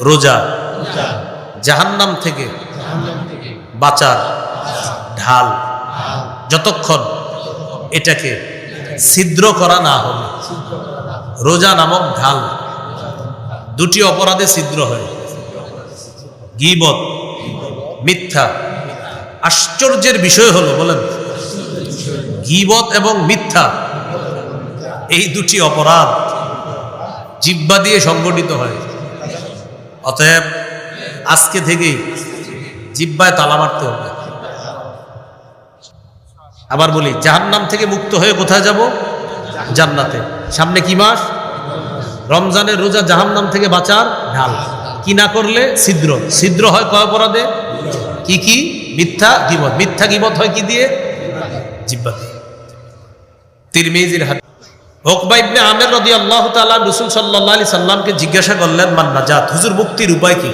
রোজা জাহান্নাম থেকে বাঁচার ঢাল, যতক্ষণ এটাকে ছিদ্র করা না হবে। রোজা নামক ঢাল দুটি অপরাধে ছিদ্র হয়, গীবত, মিথ্যা। আশ্চর্যের বিষয় হলো, বলেন, গীবত এবং মিথ্যা এই দুটি অপরাধ জিহ্বা দিয়ে সংগঠিত হয়। অতএব আজকে থেকেই জিহ্বায় তালা মারতে হবে। আবার বলি, জাহান্নাম থেকে মুক্ত হয়ে কোথায় যাব? জান্নাতে। সামনে কি মাস? রমজানের রোজা জাহান্নাম থেকে বাঁচার ঢাল। কি না করলে ছিদ্র। ছিদ্র হয় কয় অপরাধে? কি কি? মিথ্যা, গীবত। মিথ্যা গীবত হয় কি দিয়ে? জিহ্বা দিয়ে। তিরমিজির হাদিস, উকবা ইবনে আমির রাদিয়াল্লাহু তাআলা রাসূল সাল্লাল্লাহু আলাইহি সাল্লামকে জিজ্ঞাসা করলেন, মান নাজাত, হুজুর মুক্তির উপায় কি?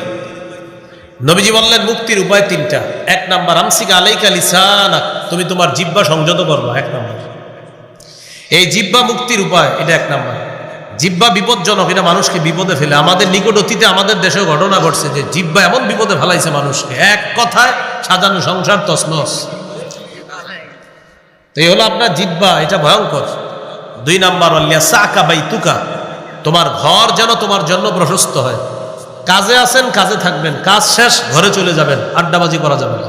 নবীজি বললেন, মুক্তির উপায় তিনটা। এক নাম্বার, আমসিক আলাইকা লিসানাক, তুমি তোমার জিহ্বা সংযত করবা। এক নাম্বার, এই জিহ্বা মুক্তির উপায়, এটা এক নাম্বার। জিহ্বা বিপজ্জনক, এটা মানুষকে বিপদে ফেলে। আমাদের নিকট অতীতে আমাদের দেশেও ঘটনা ঘটছে যে জিহ্বা এমন বিপদে ফেলাইছে মানুষকে, এক কথায় সাজানো সংসার তছনছ। তো এই হলো আপনার জিহ্বা, এটা ভয়ঙ্কর। দুই নাম্বার, লিয়াসাকা বাইতুকা, তোমার ঘর যেন তোমার জন্য প্রশস্ত হয়। কাজে আছেন, কাজে থাকবেন, কাজ শেষ ঘরে চলে যাবেন, আড্ডাবাজি করা যাবে না।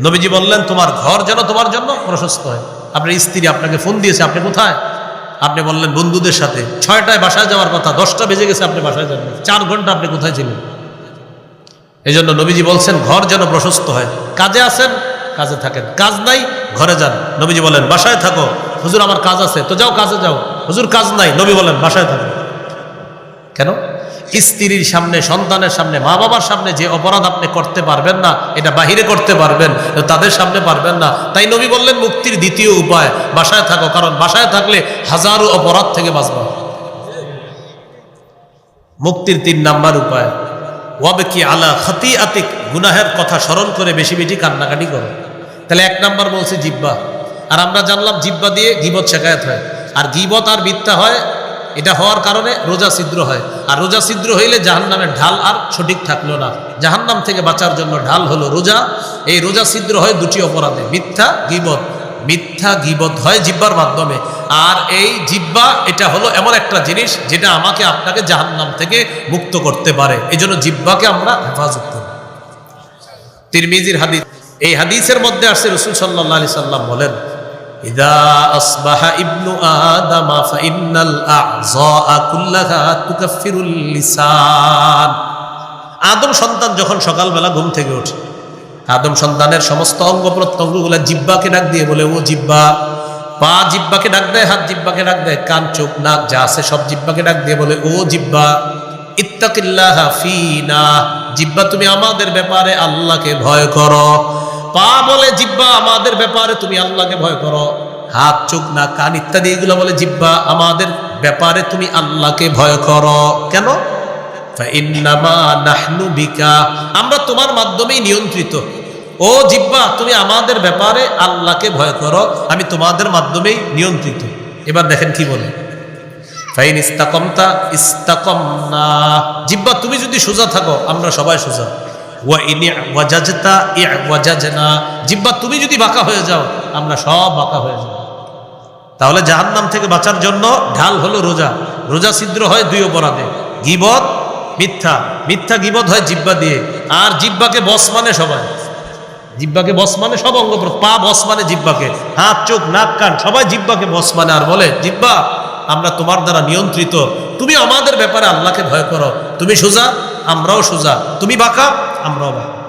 নবীজি বললেন, তোমার ঘর যেন তোমার জন্য প্রশস্ত হয়। আপনার স্ত্রী আপনাকে ফোন দিয়েছে, আপনি কোথায়? আপনি বললেন বন্ধুদের সাথে। 6টায় বাসায় যাওয়ার কথা, 10টা বেজে গেছে, আপনি বাসায় যাবেন। 4 ঘন্টা আপনি কোথায় ছিলেন? এই জন্য নবীজি বলছেন ঘর যেন প্রশস্ত হয়। কাজে আছেন, কাজে থাকেন, কাজ নাই, ঘরে যান। নবীজি বলেন বাসায় থাকো। হুজুর আমার কাজ আছে, তো যাও কাজে যাও। হুজুর কাজ নাই, নবী বলেন বাসায় থাকো। কেন? স্ত্রীর সামনে, সন্তানের সামনে, মা বাবার সামনে যে অপরাধ আপনি করতে পারবেন না, এটা বাহিরে করতে পারবেন, তাদের সামনে পারবেন না। তাই নবী বললেন মুক্তির দ্বিতীয় উপায় বাসায় থাকো, কারণ বাসায় থাকলে হাজারো অপরাধ থেকে বাঁচবা। মুক্তির 3 নাম্বার উপায়, ওয়াবকি আলা খাতিআতিক, গুনাহের কথা স্মরণ করে বেশি বেশি কান্নাকাটি করো। তাহলে 1 নাম্বার বলছে জিহ্বা। আর আমরা জানলাম জিহ্বা দিয়ে গীবত শেখায়ত হয়, আর গীবত আর মিথ্যা হয়। এটা হওয়ার কারণে রোজা ছিদ্র হয়, আর রোজা ছিদ্র হইলে জাহান্নামের ঢাল আর সঠিক থাকলো না। জাহান্নাম থেকে বাঁচার জন্য ঢাল হলো রোজা। এই রোজা ছিদ্র হয় দুটি অপরাধে, মিথ্যা, গীবত। মিথ্যা গীবত হয় জিহ্বার মাধ্যমে। আর এই জিহ্বা, এটা হলো এমন একটা জিনিস যেটা আমাকে আপনাকে জাহান্নাম থেকে মুক্ত করতে পারে। এই জন্য জিহ্বাকে আমরা হেফাজত করি। তিরমিজির হাদিস, এই হাদিসের মধ্যে আসছে রাসূল সাল্লাল্লাহু আলাইহি সাল্লাম বলেন, ইযা আসবাহা ইবনু আদামা ফাইন্নাল আ'যাআ কুল্লাহা তুকাফফিরুল লিসান। আদম সন্তান যখন সকালবেলা ঘুম থেকে ওঠে, আদম সন্তানের সমস্ত অঙ্গ প্রত্যঙ্গগুলো জিহ্বাকে ডাক দিয়ে বলে, ও জিহ্বা। পা জিহ্বাকে ডাক দেয়, হাত জিহ্বাকে ডাক দেয়, কান, চোখ, নাক যা আছে সব জিহ্বাকে ডাক দিয়ে বলে, ও জিহ্বা, ইত্তাকিল্লাহা ফীনা, জিহ্বা তুমি আমাদের ব্যাপারে আল্লাহকে ভয় করো। পা বলে জিহ্বা আমাদের ব্যাপারে তুমি আল্লাহকে ভয় করো। হাত, চোখ, নাক, কান ইত্যাদি এগুলো বলে জিহ্বা আমাদের ব্যাপারে তুমি আল্লাহকে ভয় করো। কেন? ফাইন্নামা নাহনু বিকা, আমরা তোমার মাধ্যমেই নিয়ন্ত্রিত। ও জিহ্বা, তুমি আমাদের ব্যাপারে আল্লাহকে ভয় করো, আমি তোমাদের মাধ্যমেই নিয়ন্ত্রিত। এবার দেখেন কি বলে, ফাইন ইস্তাকামতা ইস্তাকামনা, জিহ্বা তুমি যদি সোজা থাকো আমরা সবাই সোজা। ওয়া ইন ওয়াজাজতা ইওয়াজাজনা, জিহ্বা তুমি যদি বাঁকা হয়ে যাও আমরা সব বাঁকা হয়ে যাব। তাহলে জাহান্নাম থেকে বাঁচার জন্য ঢাল হলো রোজা। রোজা ছিদ্র হয় 2 অপরাধে, গীবত, মিথ্যা। মিথ্যা গীবত হয় জিহ্বা দিয়ে। আর জিহ্বাকে বস মানে সবাই, জিহ্বাকে বস মানে সব অঙ্গ, পা বস মানে জিহ্বাকে, হাত, চোখ, নাক, কান সবাই জিহ্বাকে বস মানে। আর বলে জিহ্বা আমরা তোমার দ্বারা নিয়ন্ত্রিত, তুমি আমাদের ব্যাপারে আল্লাহকে ভয় করো। তুমি সোজা, আমরাও সোজা, তুমি বাঁকা, আমরাও বাঁকা।